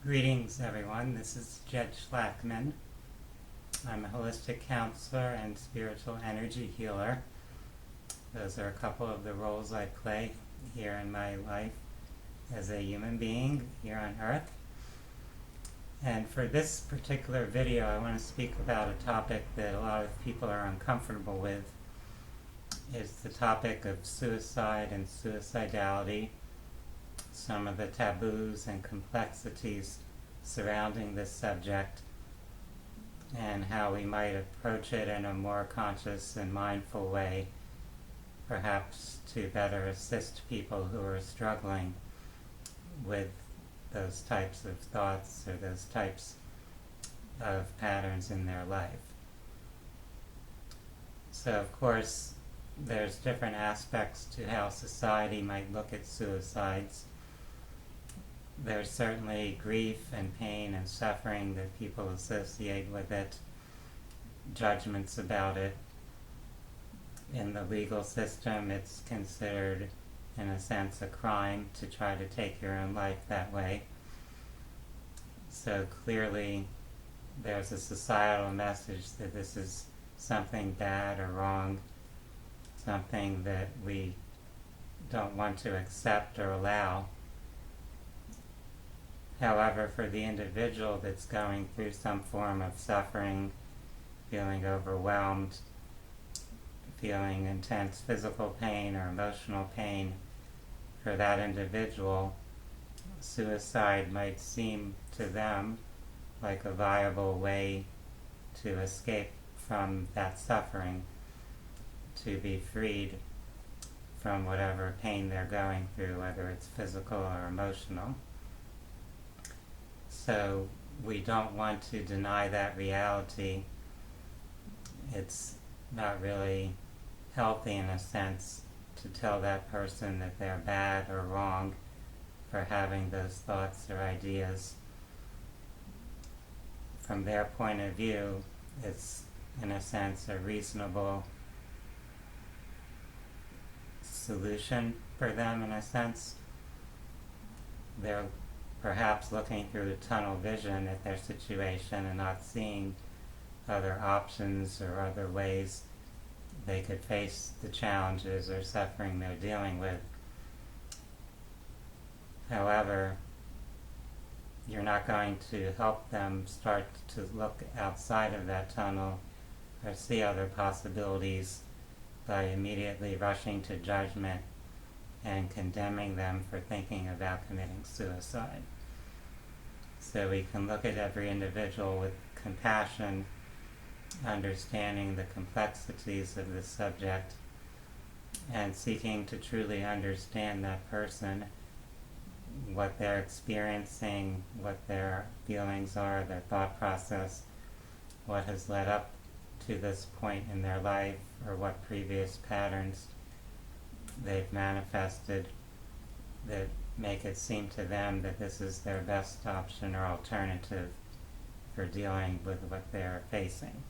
Greetings, everyone. This is Jed Shlackman. I'm a holistic counselor and spiritual energy healer. Those are a couple of the roles I play here in my life as a human being here on Earth. And for this particular video, I want to speak about a topic that a lot of people are uncomfortable with. It's the topic of suicide and suicidality, some of the taboos and complexities surrounding this subject, and how we might approach it in a more conscious and mindful way, perhaps to better assist people who are struggling with those types of thoughts or those types of patterns in their life. So, of course, there's different aspects to how society might look at suicides. There's certainly grief and pain and suffering that people associate with it, judgments about it. In the legal system, it's considered, in a sense, a crime to try to take your own life that way. So clearly, there's a societal message that this is something bad or wrong, something that we don't want to accept or allow. However, for the individual that's going through some form of suffering, feeling overwhelmed, feeling intense physical pain or emotional pain, for that individual, suicide might seem to them like a viable way to escape from that suffering, to be freed from whatever pain they're going through, whether it's physical or emotional. So we don't want to deny that reality. It's not really healthy, in a sense, to tell that person that they're bad or wrong for having those thoughts or ideas. From their point of view, it's, in a sense, a reasonable solution for them, in a sense. They're perhaps looking through the tunnel vision at their situation and not seeing other options or other ways they could face the challenges or suffering they're dealing with. However, you're not going to help them start to look outside of that tunnel or see other possibilities by immediately rushing to judgment and condemning them for thinking about committing suicide. So we can look at every individual with compassion, understanding the complexities of this subject, and seeking to truly understand that person, what they're experiencing, what their feelings are, their thought process, what has led up to this point in their life, or what previous patterns they've manifested that make it seem to them that this is their best option or alternative for dealing with what they're facing.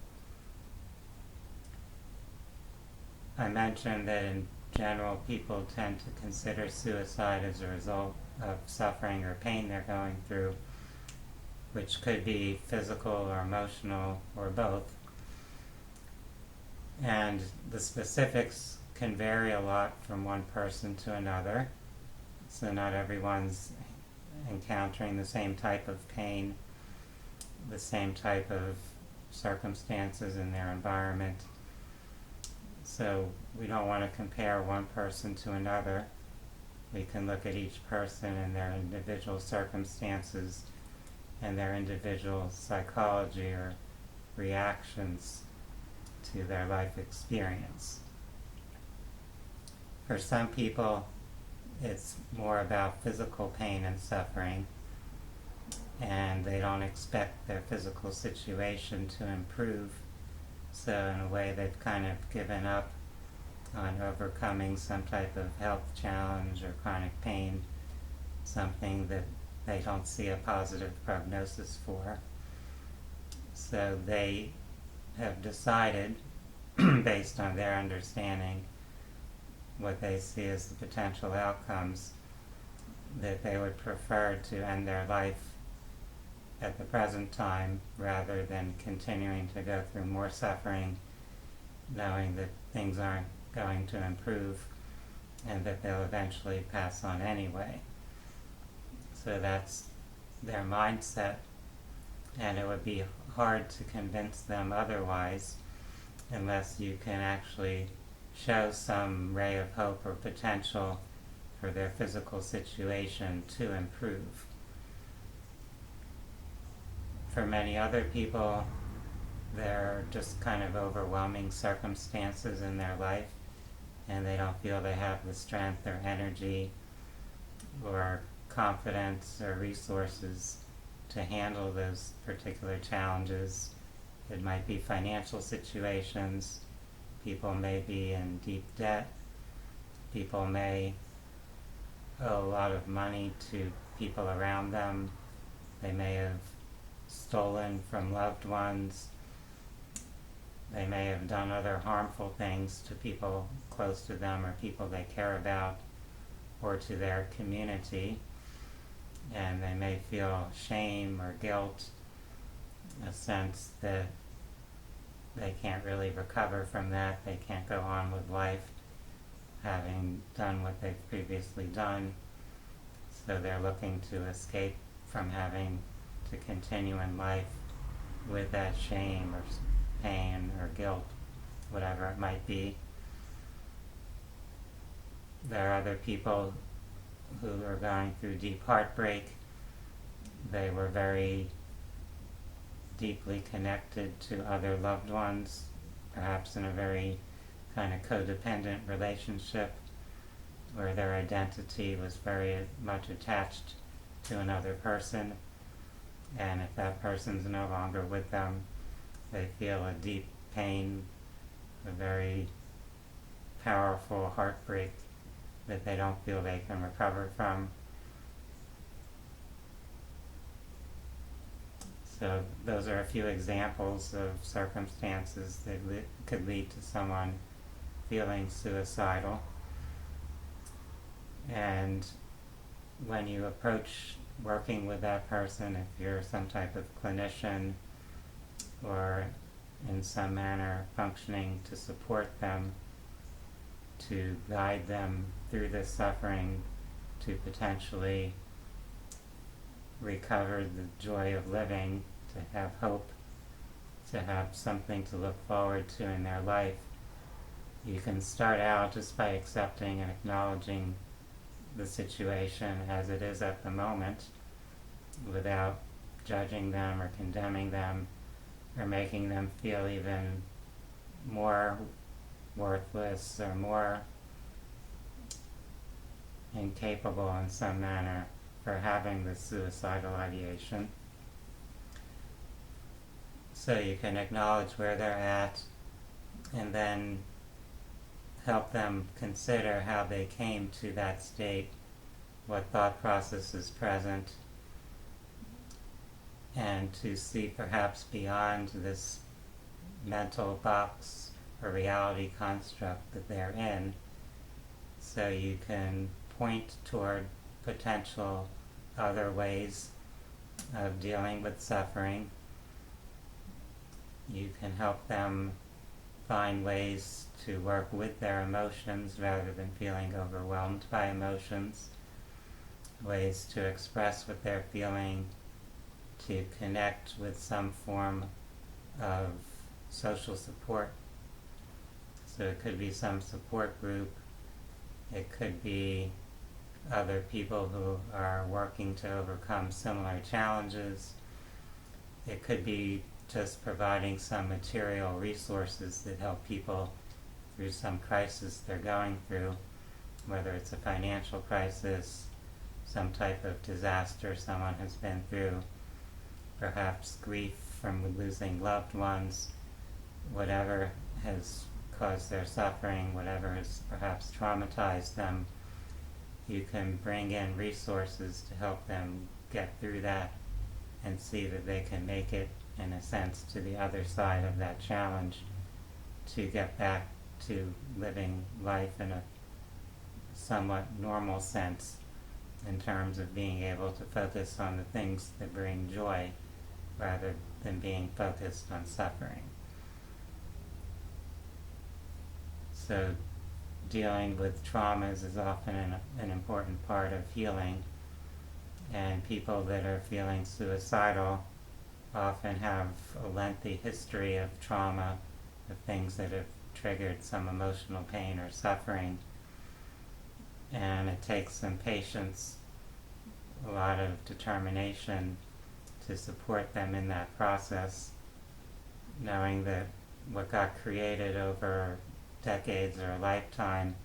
I mentioned that in general people tend to consider suicide as a result of suffering or pain they're going through, which could be physical or emotional or both. And the specifics can vary a lot from one person to another. So not everyone's encountering the same type of pain, the same type of circumstances in their environment. So we don't want to compare one person to another. We can look at each person and their individual circumstances and their individual psychology or reactions to their life experience. For some people, it's more about physical pain and suffering, and they don't expect their physical situation to improve. So in a way, they've kind of given up on overcoming some type of health challenge or chronic pain, something that they don't see a positive prognosis for. So they have decided, based on their understanding, what they see as the potential outcomes, that they would prefer to end their life at the present time rather than continuing to go through more suffering, knowing that things aren't going to improve and that they'll eventually pass on anyway. So that's their mindset, and it would be hard to convince them otherwise unless you can actually show some ray of hope or potential for their physical situation to improve. For many other people, there are just kind of overwhelming circumstances in their life, and they don't feel they have the strength or energy or confidence or resources to handle those particular challenges. It might be financial situations. People may be in deep debt. People may owe a lot of money to people around them. They may have stolen from loved ones. They may have done other harmful things to people close to them or people they care about or to their community. And they may feel shame or guilt, a sense that they can't really recover from that. They can't go on with life having done what they've previously done. So they're looking to escape from having to continue in life with that shame or pain or guilt, whatever it might be. There are other people who are going through deep heartbreak. They were very deeply connected to other loved ones, perhaps in a very kind of codependent relationship where their identity was very much attached to another person, and if that person's no longer with them, they feel a deep pain, a very powerful heartbreak that they don't feel they can recover from. So those are a few examples of circumstances that could lead to someone feeling suicidal. And when you approach working with that person, if you're some type of clinician or in some manner functioning to support them, to guide them through this suffering, to potentially recover the joy of living, to have hope, to have something to look forward to in their life, you can start out just by accepting and acknowledging the situation as it is at the moment without judging them or condemning them or making them feel even more worthless or more incapable in some manner for having this suicidal ideation. So you can acknowledge where they're at and then help them consider how they came to that state, what thought process is present, and to see perhaps beyond this mental box or reality construct that they're in, so you can point toward potential other ways of dealing with suffering. You can help them find ways to work with their emotions rather than feeling overwhelmed by emotions, ways to express what they're feeling, to connect with some form of social support. So it could be some support group, it could be other people who are working to overcome similar challenges, it could be just providing some material resources that help people through some crisis they're going through, whether it's a financial crisis, some type of disaster someone has been through, perhaps grief from losing loved ones, whatever has caused their suffering, whatever has perhaps traumatized them. You can bring in resources to help them get through that and see that they can make it, in a sense, to the other side of that challenge, to get back to living life in a somewhat normal sense in terms of being able to focus on the things that bring joy rather than being focused on suffering. So dealing with traumas is often an important part of healing, and people that are feeling suicidal often have a lengthy history of trauma, of things that have triggered some emotional pain or suffering, and it takes some patience, a lot of determination to support them in that process, knowing that what got created over decades or a lifetime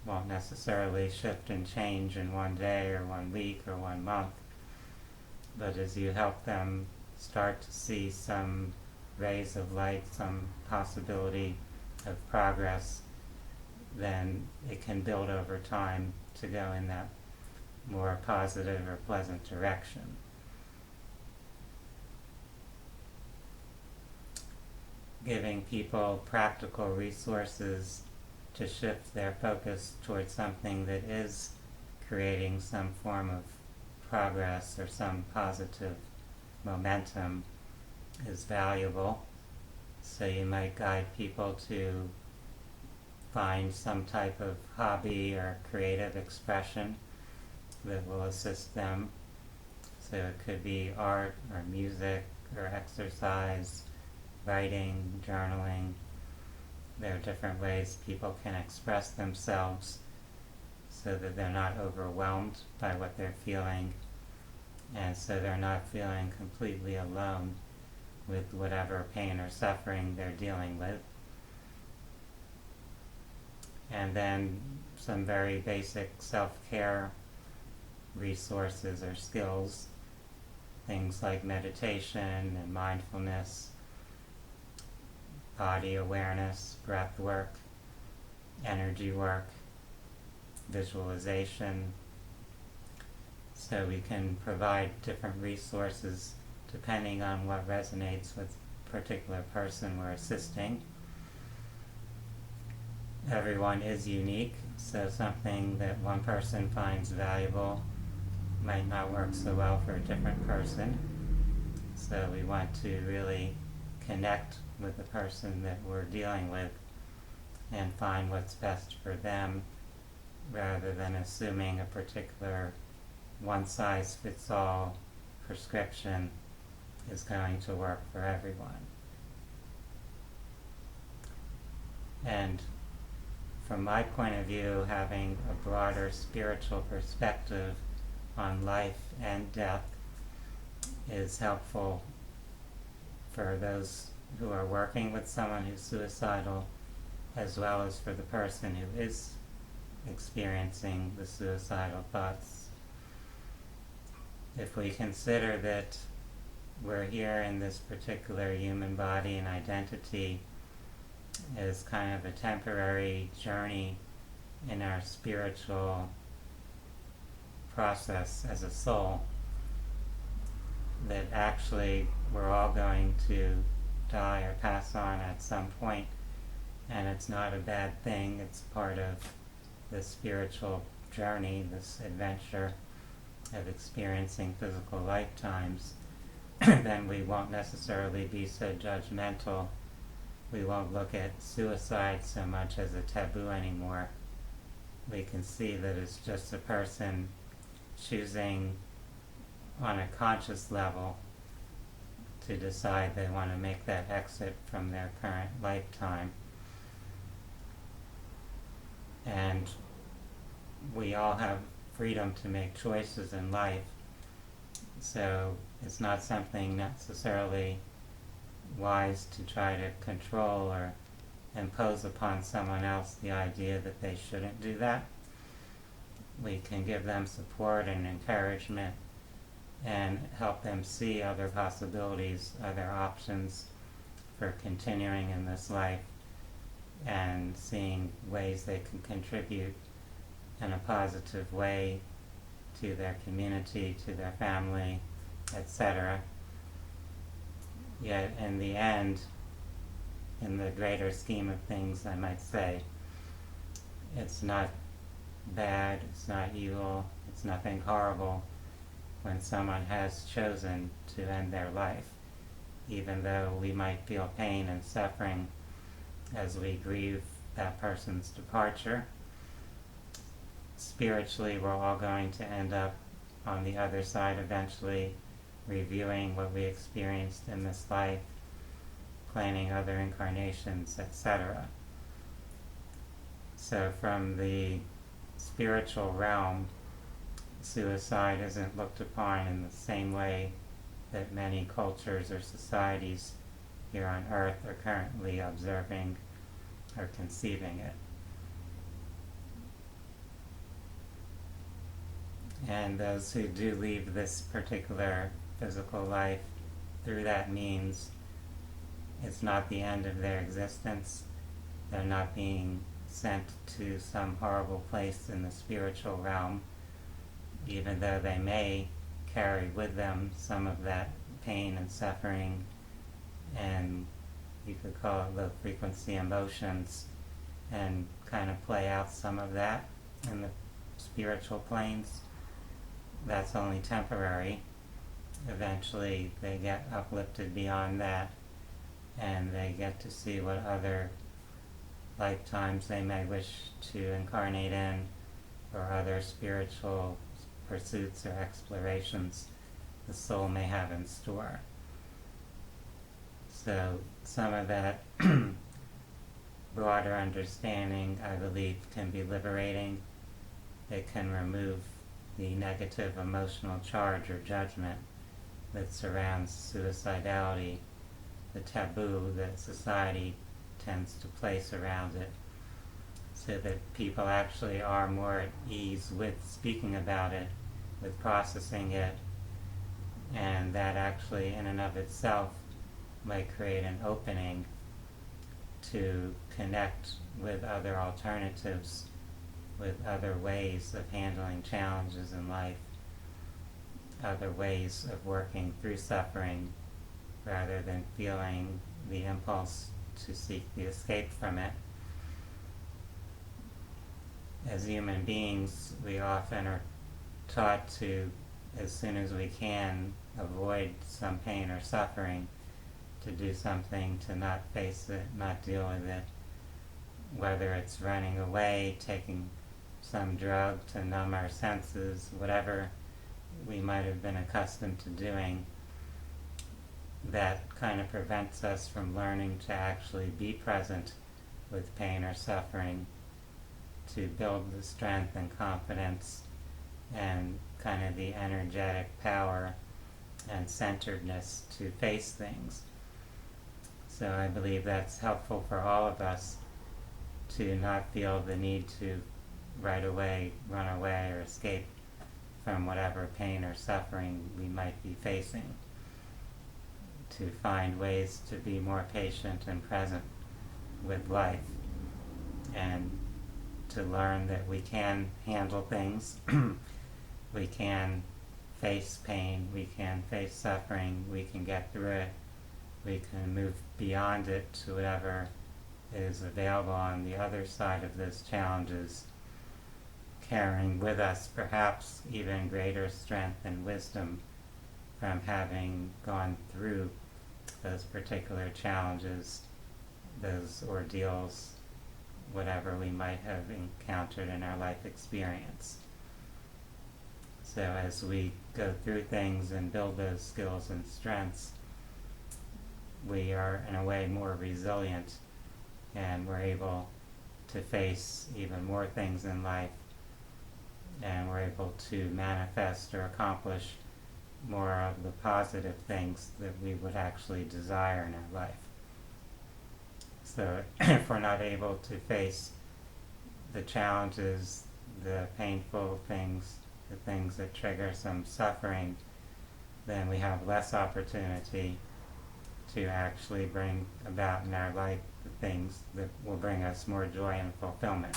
won't necessarily shift and change in one day or 1 week or 1 month. But as you help them start to see some rays of light, some possibility of progress, then it can build over time to go in that more positive or pleasant direction. Giving people practical resources to shift their focus towards something that is creating some form of progress or some positive momentum is valuable. So you might guide people to find some type of hobby or creative expression that will assist them. So it could be art or music or exercise, writing, journaling. There are different ways people can express themselves so that they're not overwhelmed by what they're feeling, and so they're not feeling completely alone with whatever pain or suffering they're dealing with. And then some very basic self-care resources or skills, things like meditation and mindfulness, body awareness, breath work, energy work, visualization. So we can provide different resources depending on what resonates with a particular person we're assisting. Everyone is unique, so something that one person finds valuable might not work so well for a different person. So we want to really connect with the person that we're dealing with and find what's best for them, rather than assuming a particular one-size-fits-all prescription is going to work for everyone. And from my point of view, having a broader spiritual perspective on life and death is helpful for those who are working with someone who's suicidal, as well as for the person who is experiencing the suicidal thoughts. If we consider that we're here in this particular human body and identity as kind of a temporary journey in our spiritual process as a soul, that actually we're all going to die or pass on at some point, and it's not a bad thing. It's part of the spiritual journey, this adventure of experiencing physical lifetimes. Then we won't necessarily be so judgmental. We won't look at suicide so much as a taboo anymore. We can see that it's just a person choosing on a conscious level to decide they want to make that exit from their current lifetime. And we all have freedom to make choices in life, so it's not something necessarily wise to try to control or impose upon someone else the idea that they shouldn't do that. We can give them support and encouragement and help them see other possibilities, other options for continuing in this life, and seeing ways they can contribute in a positive way to their community, to their family, etc. Yet in the end, in the greater scheme of things, I might say, it's not bad, it's not evil, it's nothing horrible when someone has chosen to end their life, even though we might feel pain and suffering as we grieve that person's departure. Spiritually, we're all going to end up on the other side eventually, reviewing what we experienced in this life, planning other incarnations, etc. So from the spiritual realm, suicide isn't looked upon in the same way that many cultures or societies here on Earth are currently observing or conceiving it. And those who do leave this particular physical life through that means, it's not the end of their existence. They're not being sent to some horrible place in the spiritual realm, even though they may carry with them some of that pain and suffering, and you could call it low frequency emotions, and kind of play out some of that in the spiritual planes. That's only temporary. Eventually they get uplifted beyond that, and they get to see what other lifetimes they may wish to incarnate in, or other spiritual pursuits or explorations the soul may have in store. So some of that broader understanding, I believe, can be liberating. It can remove the negative emotional charge or judgment that surrounds suicidality, the taboo that society tends to place around it, so that people actually are more at ease with speaking about it, with processing it, and that actually in and of itself might create an opening to connect with other alternatives, with other ways of handling challenges in life, other ways of working through suffering, rather than feeling the impulse to seek the escape from it. As human beings, we often are taught to, as soon as we can, avoid some pain or suffering, to do something to not face it, not deal with it, whether it's running away, taking some drug to numb our senses, whatever we might have been accustomed to doing. That kind of prevents us from learning to actually be present with pain or suffering, to build the strength and confidence and kind of the energetic power and centeredness to face things. So I believe that's helpful for all of us, to not feel the need to right away run away or escape from whatever pain or suffering we might be facing, to find ways to be more patient and present with life, and to learn that we can handle things, we can face pain, we can face suffering, we can get through it, we can move beyond it to whatever is available on the other side of those challenges, carrying with us perhaps even greater strength and wisdom from having gone through those particular challenges, those ordeals, whatever we might have encountered in our life experience. So as we go through things and build those skills and strengths, we are in a way more resilient, and we're able to face even more things in life, and we're able to manifest or accomplish more of the positive things that we would actually desire in our life. So if we're not able to face the challenges, the painful things, the things that trigger some suffering, then we have less opportunity to actually bring about in our life the things that will bring us more joy and fulfillment.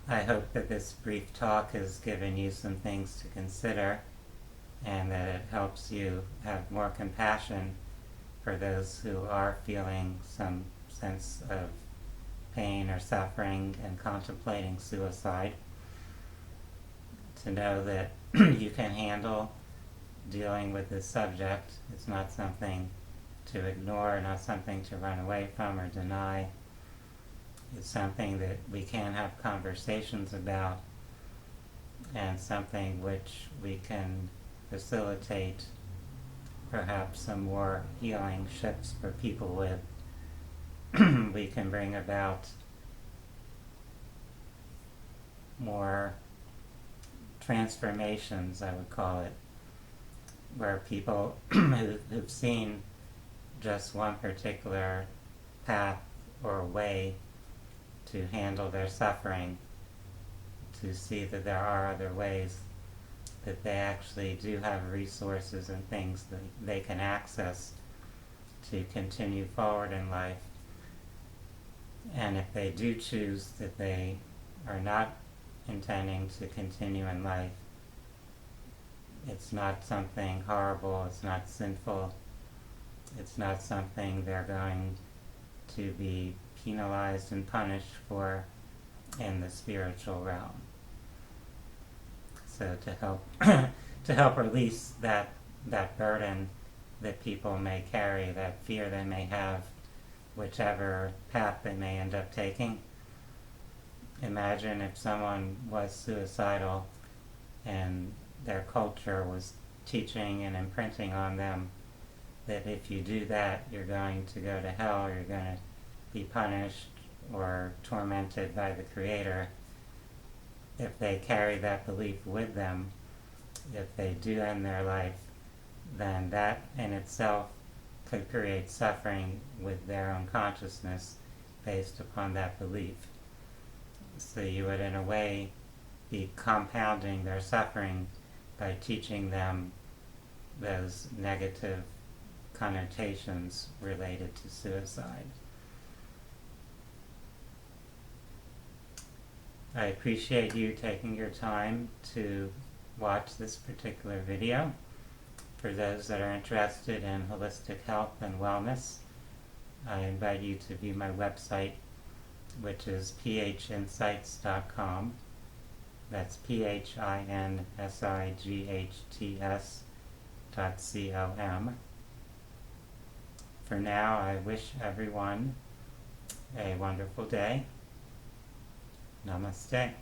I hope that this brief talk has given you some things to consider, and that it helps you have more compassion for those who are feeling some sense of pain or suffering and contemplating suicide, to know that you can handle dealing with this subject. It's not something to ignore, not something to run away from or deny. It's something that we can have conversations about, and something which we can facilitate perhaps some more healing shifts for people with. We can bring about more transformations, I would call it, where people who've seen just one particular path or way to handle their suffering, to see that there are other ways, that they actually do have resources and things that they can access to continue forward in life. And if they do choose that they are not intending to continue in life, it's not something horrible, it's not sinful, it's not something they're going to be penalized and punished for in the spiritual realm. So to help release that burden that people may carry, that fear they may have, whichever path they may end up taking. Imagine if someone was suicidal and their culture was teaching and imprinting on them that if you do that, you're going to go to hell, you're going to be punished or tormented by the Creator. If they carry that belief with them, if they do end their life, then that in itself could create suffering with their own consciousness based upon that belief. So you would, in a way, be compounding their suffering by teaching them those negative connotations related to suicide. I appreciate you taking your time to watch this particular video. For those that are interested in holistic health and wellness, I invite you to view my website, which is phinsights.com. That's phinsights.com. For now, I wish everyone a wonderful day. Namaste.